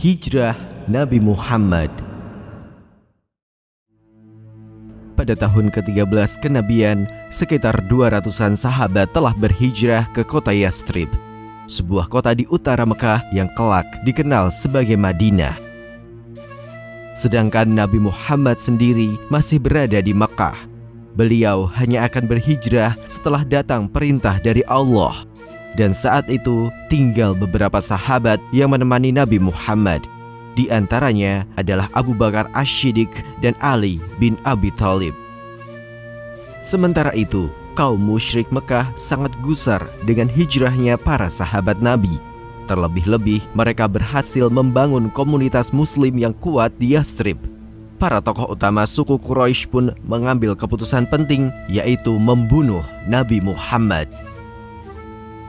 Hijrah Nabi Muhammad. Pada tahun ke-13 kenabian, sekitar 200-an sahabat telah berhijrah ke kota Yathrib, sebuah kota di utara Mekah yang kelak dikenal sebagai Madinah. Sedangkan Nabi Muhammad sendiri masih berada di Mekah. Beliau hanya akan berhijrah setelah datang perintah dari Allah. Dan saat itu tinggal beberapa sahabat yang menemani Nabi Muhammad. Di antaranya adalah Abu Bakar As-Siddiq dan Ali bin Abi Thalib. Sementara itu, kaum musyrik Mekah sangat gusar dengan hijrahnya para sahabat Nabi. Terlebih-lebih mereka berhasil membangun komunitas muslim yang kuat di Yathrib. Para tokoh utama suku Quraisy pun mengambil keputusan penting, yaitu membunuh Nabi Muhammad.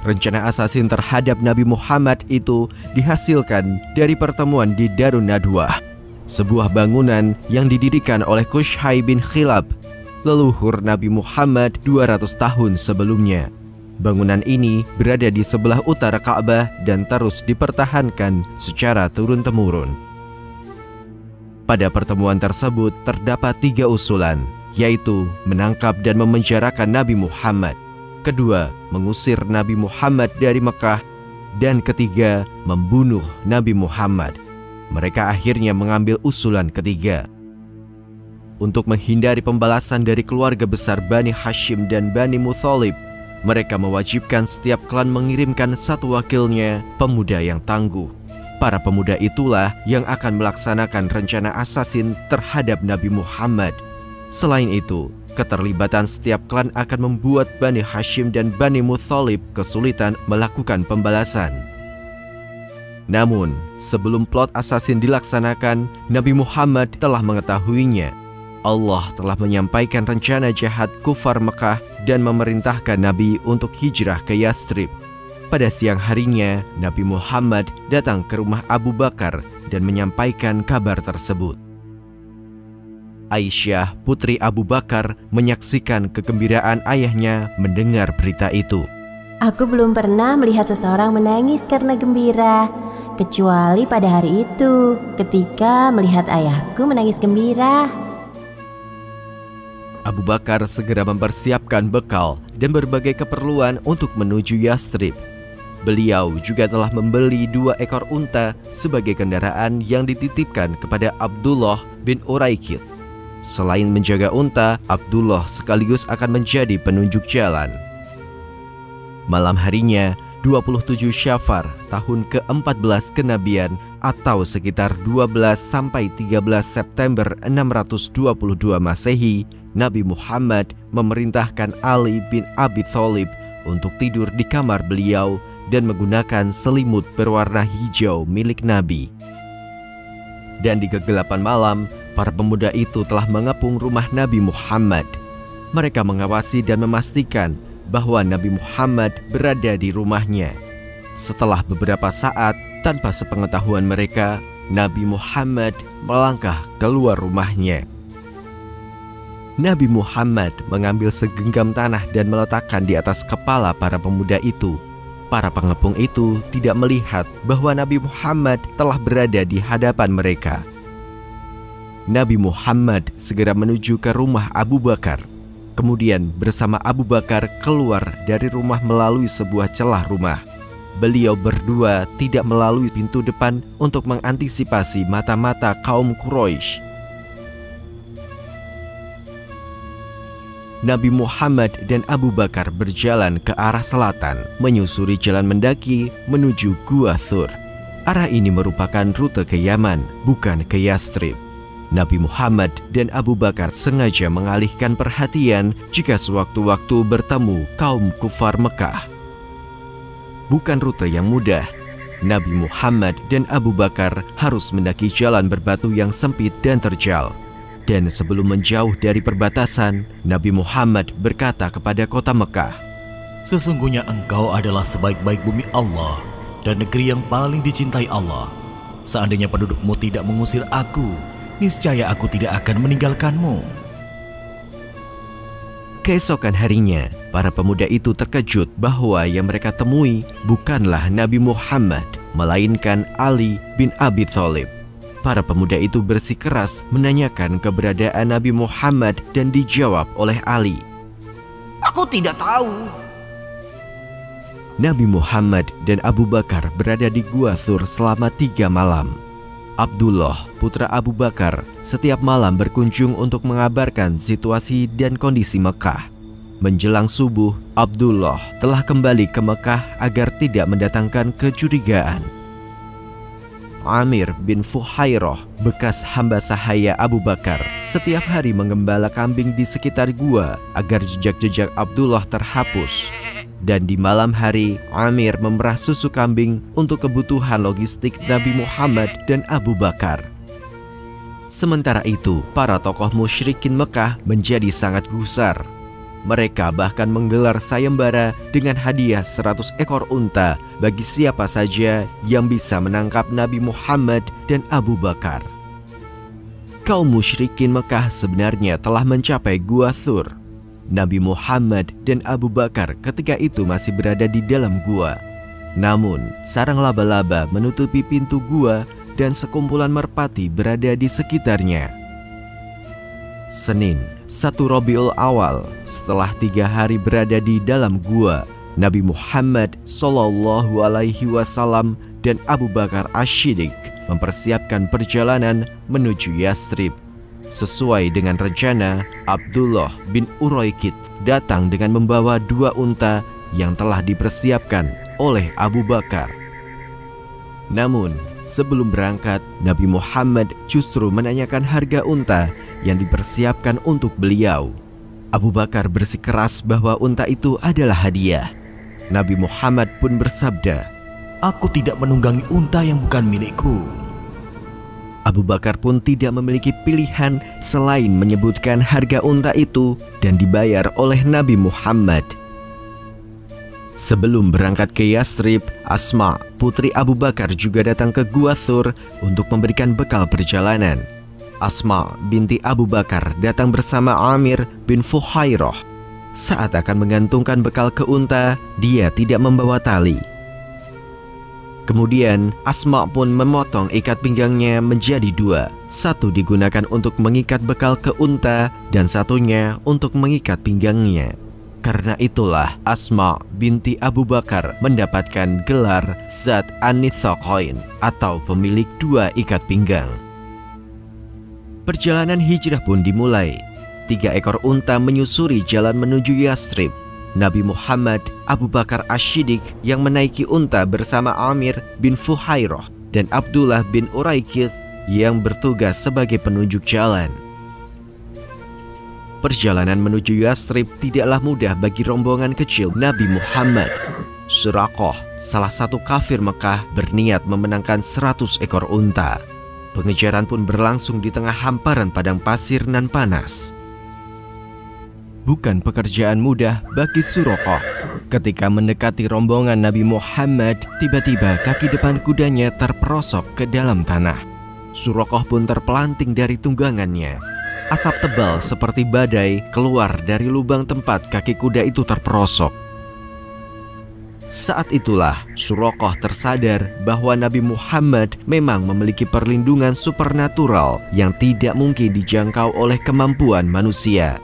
Rencana asasin terhadap Nabi Muhammad itu dihasilkan dari pertemuan di Darun Nadwah, sebuah bangunan yang didirikan oleh Qushay bin Khilab, leluhur Nabi Muhammad 200 tahun sebelumnya. Bangunan ini berada di sebelah utara Ka'bah dan terus dipertahankan secara turun-temurun. Pada pertemuan tersebut terdapat 3 usulan, yaitu menangkap dan memenjarakan Nabi Muhammad. Kedua, mengusir Nabi Muhammad dari Mekah. Dan ketiga, membunuh Nabi Muhammad. Mereka akhirnya mengambil usulan ketiga. Untuk menghindari pembalasan dari keluarga besar Bani Hashim dan Bani Muthalib, mereka mewajibkan setiap klan mengirimkan satu wakilnya, pemuda yang tangguh. Para pemuda itulah yang akan melaksanakan rencana asasin terhadap Nabi Muhammad. Selain itu, keterlibatan setiap klan akan membuat Bani Hashim dan Bani Muthalib kesulitan melakukan pembalasan. Namun, sebelum plot asasin dilaksanakan, Nabi Muhammad telah mengetahuinya. Allah telah menyampaikan rencana jahat kufar Mekah dan memerintahkan Nabi untuk hijrah ke Yathrib. Pada siang harinya, Nabi Muhammad datang ke rumah Abu Bakar dan menyampaikan kabar tersebut. Aisyah, putri Abu Bakar, menyaksikan kegembiraan ayahnya mendengar berita itu. Aku belum pernah melihat seseorang menangis karena gembira, kecuali pada hari itu, ketika melihat ayahku menangis gembira. Abu Bakar segera mempersiapkan bekal dan berbagai keperluan untuk menuju Yathrib. Beliau juga telah membeli 2 ekor unta sebagai kendaraan yang dititipkan kepada Abdullah bin Uraikid. Selain menjaga unta, Abdullah sekaligus akan menjadi penunjuk jalan. Malam harinya, 27 Syafar tahun ke-14 kenabian atau sekitar 12-13 September 622 Masehi, Nabi Muhammad memerintahkan Ali bin Abi Thalib untuk tidur di kamar beliau dan menggunakan selimut berwarna hijau milik Nabi. Dan di kegelapan malam, para pemuda itu telah mengepung rumah Nabi Muhammad. Mereka mengawasi dan memastikan bahwa Nabi Muhammad berada di rumahnya. Setelah beberapa saat, tanpa sepengetahuan mereka, Nabi Muhammad melangkah keluar rumahnya. Nabi Muhammad mengambil segenggam tanah dan meletakkan di atas kepala para pemuda itu. Para pengepung itu tidak melihat bahwa Nabi Muhammad telah berada di hadapan mereka. Nabi Muhammad segera menuju ke rumah Abu Bakar. Kemudian bersama Abu Bakar keluar dari rumah melalui sebuah celah rumah. Beliau berdua tidak melalui pintu depan untuk mengantisipasi mata-mata kaum Quraisy. Nabi Muhammad dan Abu Bakar berjalan ke arah selatan, menyusuri jalan mendaki menuju Gua Thur. Arah ini merupakan rute ke Yaman, bukan ke Yathrib. Nabi Muhammad dan Abu Bakar sengaja mengalihkan perhatian jika sewaktu-waktu bertemu kaum kufar Mekah. Bukan rute yang mudah. Nabi Muhammad dan Abu Bakar harus mendaki jalan berbatu yang sempit dan terjal. Dan sebelum menjauh dari perbatasan, Nabi Muhammad berkata kepada kota Mekah, "Sesungguhnya engkau adalah sebaik-baik bumi Allah dan negeri yang paling dicintai Allah. Seandainya pendudukmu tidak mengusir aku, niscaya aku tidak akan meninggalkanmu." Keesokan harinya, para pemuda itu terkejut bahwa yang mereka temui bukanlah Nabi Muhammad, melainkan Ali bin Abi Thalib. Para pemuda itu bersikeras menanyakan keberadaan Nabi Muhammad dan dijawab oleh Ali. Aku tidak tahu. Nabi Muhammad dan Abu Bakar berada di Gua Thur selama 3 malam. Abdullah, putra Abu Bakar, setiap malam berkunjung untuk mengabarkan situasi dan kondisi Mekah. Menjelang subuh, Abdullah telah kembali ke Mekah agar tidak mendatangkan kecurigaan. Amir bin Fuhairah, bekas hamba sahaya Abu Bakar, setiap hari menggembala kambing di sekitar gua agar jejak-jejak Abdullah terhapus. Dan di malam hari, Amir memerah susu kambing untuk kebutuhan logistik Nabi Muhammad dan Abu Bakar. Sementara itu, para tokoh musyrikin Mekah menjadi sangat gusar. Mereka bahkan menggelar sayembara dengan hadiah 100 ekor unta bagi siapa saja yang bisa menangkap Nabi Muhammad dan Abu Bakar. Kaum musyrikin Mekah sebenarnya telah mencapai Gua Thur. Nabi Muhammad dan Abu Bakar ketika itu masih berada di dalam gua. Namun, sarang laba-laba menutupi pintu gua dan sekumpulan merpati berada di sekitarnya. Senin, 1 Rabiul Awal, setelah 3 hari berada di dalam gua, Nabi Muhammad SAW dan Abu Bakar Asy-Siddiq mempersiapkan perjalanan menuju Yathrib. Sesuai dengan rencana, Abdullah bin Uraikid datang dengan membawa 2 unta yang telah dipersiapkan oleh Abu Bakar. Namun, sebelum berangkat, Nabi Muhammad justru menanyakan harga unta yang dipersiapkan untuk beliau. Abu Bakar bersikeras bahwa unta itu adalah hadiah. Nabi Muhammad pun bersabda, "Aku tidak menunggangi unta yang bukan milikku." Abu Bakar pun tidak memiliki pilihan selain menyebutkan harga unta itu dan dibayar oleh Nabi Muhammad. Sebelum berangkat ke Yathrib, Asma, putri Abu Bakar juga datang ke Gua Thur untuk memberikan bekal perjalanan. Asma binti Abu Bakar datang bersama Amir bin Fuhairah. Saat akan menggantungkan bekal ke unta, dia tidak membawa tali. Kemudian Asma pun memotong ikat pinggangnya menjadi 2. Satu digunakan untuk mengikat bekal ke unta dan satunya untuk mengikat pinggangnya. Karena itulah Asma binti Abu Bakar mendapatkan gelar Zat An-Nithaqain atau pemilik 2 ikat pinggang. Perjalanan hijrah pun dimulai. 3 ekor unta menyusuri jalan menuju Yathrib. Nabi Muhammad, Abu Bakar Asy-Siddiq yang menaiki unta bersama Amir bin Fuhairah dan Abdullah bin Uraikid yang bertugas sebagai penunjuk jalan. Perjalanan menuju Yathrib tidaklah mudah bagi rombongan kecil Nabi Muhammad. Suraqah, salah satu kafir Mekah, berniat memenangkan 100 ekor unta. Pengejaran pun berlangsung di tengah hamparan padang pasir nan panas. Bukan pekerjaan mudah bagi Suraqah. Ketika mendekati rombongan Nabi Muhammad, tiba-tiba kaki depan kudanya terperosok ke dalam tanah. Suraqah pun terpelanting dari tunggangannya. Asap tebal seperti badai keluar dari lubang tempat kaki kuda itu terperosok. Saat itulah Suraqah tersadar bahwa Nabi Muhammad memang memiliki perlindungan supernatural yang tidak mungkin dijangkau oleh kemampuan manusia.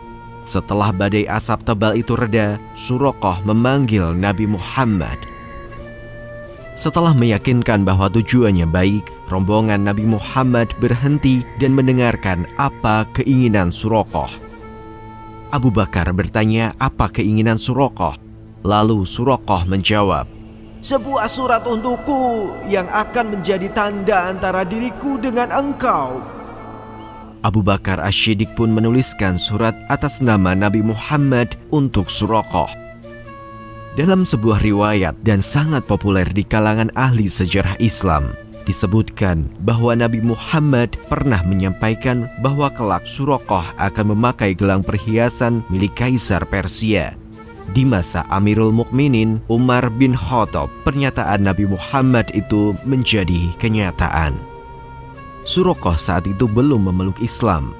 Setelah badai asap tebal itu reda, Suraqah memanggil Nabi Muhammad. Setelah meyakinkan bahwa tujuannya baik, rombongan Nabi Muhammad berhenti dan mendengarkan apa keinginan Suraqah. Abu Bakar bertanya apa keinginan Suraqah. Lalu Suraqah menjawab, "Sebuah surat untukku yang akan menjadi tanda antara diriku dengan engkau." Abu Bakar Asy-Siddiq pun menuliskan surat atas nama Nabi Muhammad untuk Suraqah. Dalam sebuah riwayat dan sangat populer di kalangan ahli sejarah Islam, disebutkan bahwa Nabi Muhammad pernah menyampaikan bahwa kelak Suraqah akan memakai gelang perhiasan milik Kaisar Persia. Di masa Amirul Mukminin Umar bin Khattab, pernyataan Nabi Muhammad itu menjadi kenyataan. Suraqah saat itu belum memeluk Islam,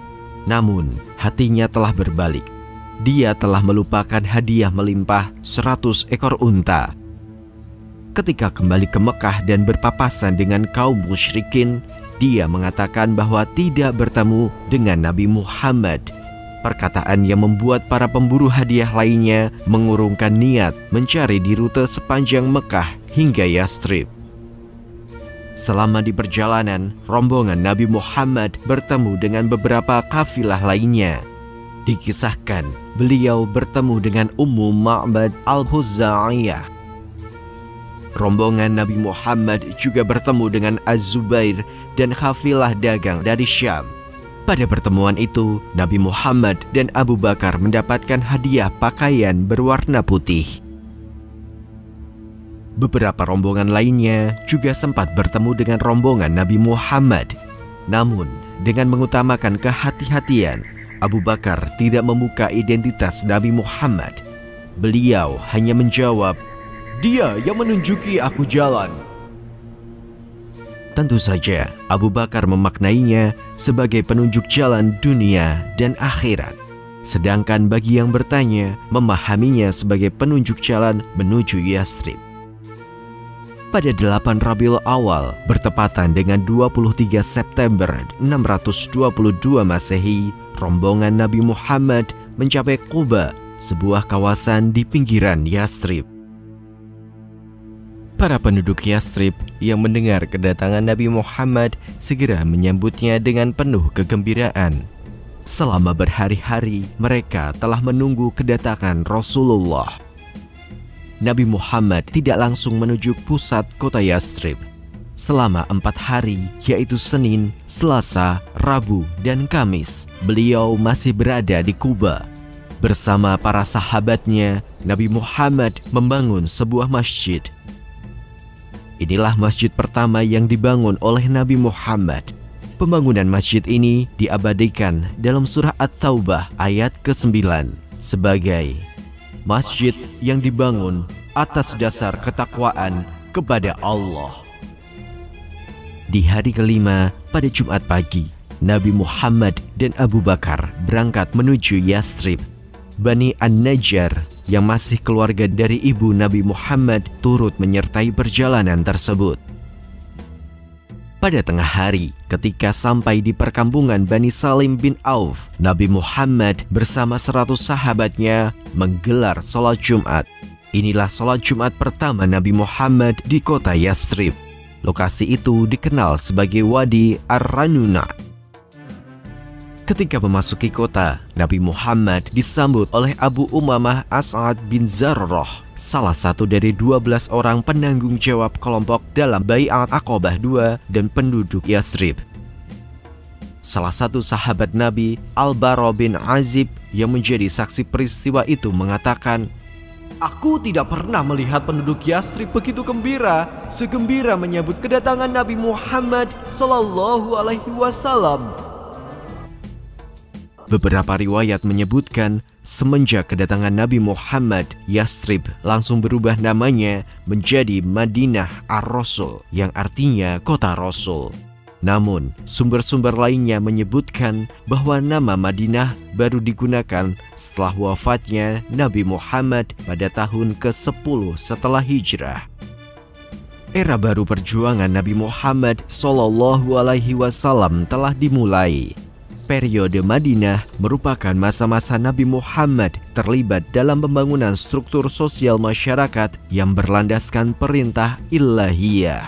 namun hatinya telah berbalik. Dia telah melupakan hadiah melimpah 100 ekor unta. Ketika kembali ke Mekah dan berpapasan dengan kaum musyrikin, dia mengatakan bahwa tidak bertemu dengan Nabi Muhammad. Perkataan yang membuat para pemburu hadiah lainnya mengurungkan niat mencari di rute sepanjang Mekah hingga Yathrib. Selama di perjalanan, rombongan Nabi Muhammad bertemu dengan beberapa kafilah lainnya. Dikisahkan, beliau bertemu dengan Ummu Ma'bad al-Khuza'iyah. Rombongan Nabi Muhammad juga bertemu dengan Az-Zubair dan kafilah dagang dari Syam. Pada pertemuan itu, Nabi Muhammad dan Abu Bakar mendapatkan hadiah pakaian berwarna putih. Beberapa rombongan lainnya juga sempat bertemu dengan rombongan Nabi Muhammad. Namun, dengan mengutamakan kehati-hatian, Abu Bakar tidak membuka identitas Nabi Muhammad. Beliau hanya menjawab, "Dia yang menunjuki aku jalan." Tentu saja, Abu Bakar memaknainya sebagai penunjuk jalan dunia dan akhirat. Sedangkan bagi yang bertanya, memahaminya sebagai penunjuk jalan menuju Yathrib. Pada 8 Rabiul Awal, bertepatan dengan 23 September 622 Masehi, rombongan Nabi Muhammad mencapai Quba, sebuah kawasan di pinggiran Yathrib. Para penduduk Yathrib yang mendengar kedatangan Nabi Muhammad segera menyambutnya dengan penuh kegembiraan. Selama berhari-hari, mereka telah menunggu kedatangan Rasulullah. Nabi Muhammad tidak langsung menuju pusat kota Yathrib. Selama 4 hari, yaitu Senin, Selasa, Rabu, dan Kamis, beliau masih berada di Quba. Bersama para sahabatnya, Nabi Muhammad membangun sebuah masjid. Inilah masjid pertama yang dibangun oleh Nabi Muhammad. Pembangunan masjid ini diabadikan dalam surah At-Taubah ayat ke-9 sebagai masjid yang dibangun atas dasar ketakwaan kepada Allah. Di hari kelima, pada Jumat pagi, Nabi Muhammad dan Abu Bakar berangkat menuju Yathrib. Bani An-Najjar yang masih keluarga dari ibu Nabi Muhammad turut menyertai perjalanan tersebut. Pada tengah hari, ketika sampai di perkampungan Bani Salim bin Auf, Nabi Muhammad bersama 100 sahabatnya menggelar sholat Jumat. Inilah sholat Jumat pertama Nabi Muhammad di kota Yathrib. Lokasi itu dikenal sebagai Wadi Ar-Ranuna. Ketika memasuki kota, Nabi Muhammad disambut oleh Abu Umamah As'ad bin Zarrah, salah satu dari 12 orang penanggung jawab kelompok dalam Bai'at Aqabah II dan penduduk Yathrib. Salah satu sahabat Nabi, Al-Bara bin Azib, yang menjadi saksi peristiwa itu mengatakan, "Aku tidak pernah melihat penduduk Yathrib begitu gembira, segembira menyambut kedatangan Nabi Muhammad Sallallahu Alaihi Wasallam." Beberapa riwayat menyebutkan semenjak kedatangan Nabi Muhammad, Yathrib langsung berubah namanya menjadi Madinah Ar-Rasul, yang artinya kota Rasul. Namun, sumber-sumber lainnya menyebutkan bahwa nama Madinah baru digunakan setelah wafatnya Nabi Muhammad pada tahun ke-10 setelah hijrah. Era baru perjuangan Nabi Muhammad Sallallahu Alaihi Wasallam telah dimulai. Periode Madinah merupakan masa-masa Nabi Muhammad terlibat dalam pembangunan struktur sosial masyarakat yang berlandaskan perintah ilahiyah.